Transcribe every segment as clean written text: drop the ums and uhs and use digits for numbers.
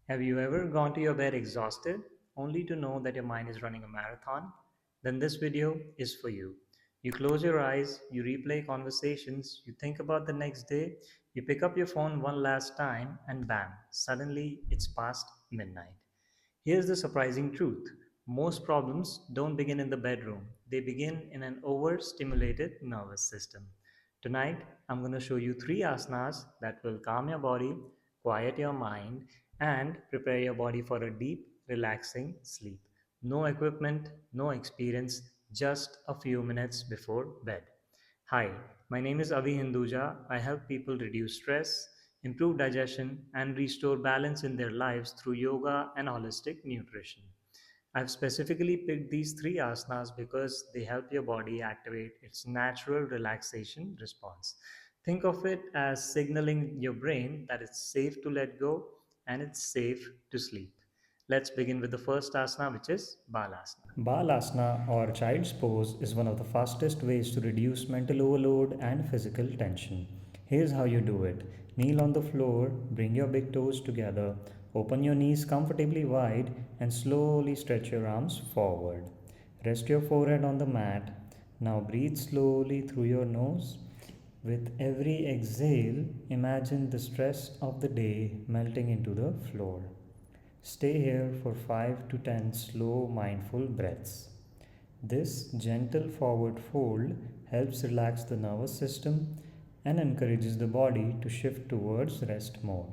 Have you ever gone to your bed exhausted only to know that your mind is running a marathon? Then this video is for you. You close your eyes, you replay conversations, you think about the next day, you pick up your phone one last time, and bam, suddenly it's past midnight. Here's the surprising truth: most problems don't begin in the bedroom, they begin in an overstimulated nervous system. Tonight, I'm going to show you three asanas that will calm your body, quiet your mind, and prepare your body for a deep, relaxing sleep. No equipment, no experience, just a few minutes before bed. Hi, my name is Avi Hinduja. I help people reduce stress, improve digestion, and restore balance in their lives through yoga and holistic nutrition. I've specifically picked these three asanas because they help your body activate its natural relaxation response. Think of it as signaling your brain that it's safe to let go and it's safe to sleep. Let's begin with the first asana, which is Balasna. Balasna or child's pose is one of the fastest ways to reduce mental overload and physical tension. Here's how you do it: kneel on the floor, bring your big toes together, open your knees comfortably wide, and slowly stretch your arms forward. Rest your forehead on the mat. Now breathe slowly through your nose. With every exhale, imagine the stress of the day melting into the floor. Stay here for 5 to 10 slow, mindful breaths. This gentle forward fold helps relax the nervous system and encourages the body to shift towards rest mode.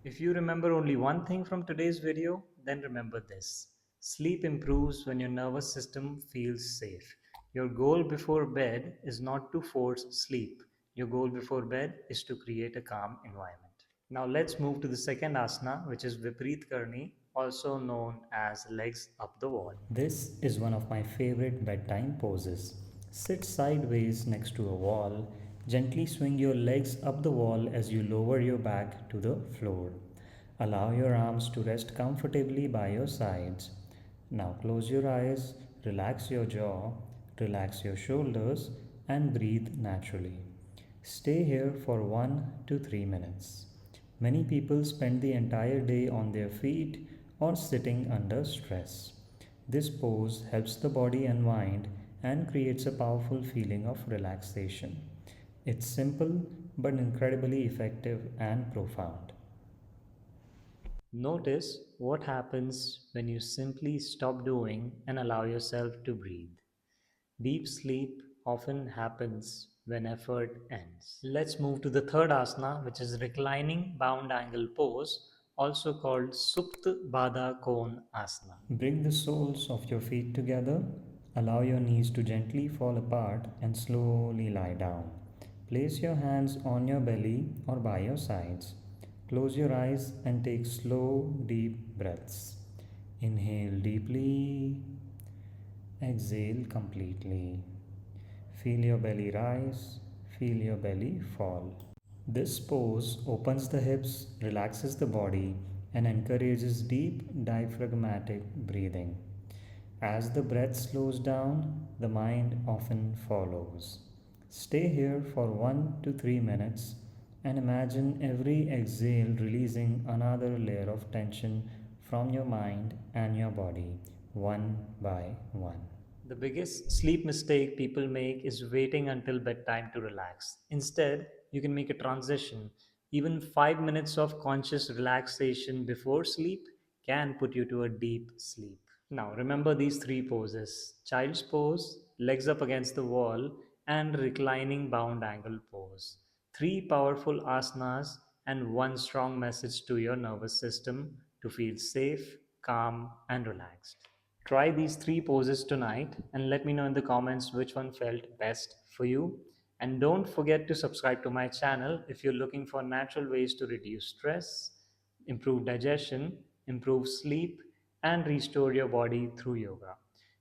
If you remember only one thing from today's video, then remember this: sleep improves when your nervous system feels safe. Your goal before bed is not to force sleep. Your goal before bed is to create a calm environment. Now let's move to the second asana, which is Viparit Karani, also known as legs up the wall. This is one of my favorite bedtime poses. Sit sideways next to a wall. Gently swing your legs up the wall as you lower your back to the floor. Allow your arms to rest comfortably by your sides. Now close your eyes, relax your jaw, relax your shoulders, and breathe naturally. Stay here for 1 to 3 minutes. Many people spend the entire day on their feet or sitting under stress. This pose helps the body unwind and creates a powerful feeling of relaxation. It's simple but incredibly effective and profound. Notice what happens when you simply stop doing and allow yourself to breathe. Deep sleep often happens when effort ends. Let's move to the third asana, which is reclining bound angle pose, also called Supta Baddha Kon Asana. Bring the soles of your feet together. Allow your knees to gently fall apart and slowly lie down. Place your hands on your belly or by your sides. Close your eyes and take slow, deep breaths. Inhale deeply, exhale completely. Feel your belly rise, feel your belly fall. This pose opens the hips, relaxes the body, and encourages deep diaphragmatic breathing. As the breath slows down, the mind often follows. Stay here for 1 to 3 minutes and imagine every exhale releasing another layer of tension from your mind and your body, one by one. The biggest sleep mistake people make is waiting until bedtime to relax. Instead, you can make a transition. Even 5 minutes of conscious relaxation before sleep can put you to a deep sleep. Now, remember these three poses: child's pose, legs up against the wall, and reclining bound angle pose. Three powerful asanas and one strong message to your nervous system to feel safe, calm, and relaxed. Try these three poses tonight and let me know in the comments which one felt best for you. And don't forget to subscribe to my channel if you're looking for natural ways to reduce stress, improve digestion, improve sleep, and restore your body through yoga.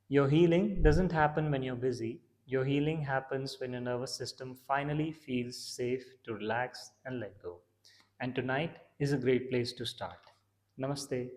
Your healing doesn't happen when you're busy. Your healing happens when your nervous system finally feels safe to relax and let go. And tonight is a great place to start. Namaste.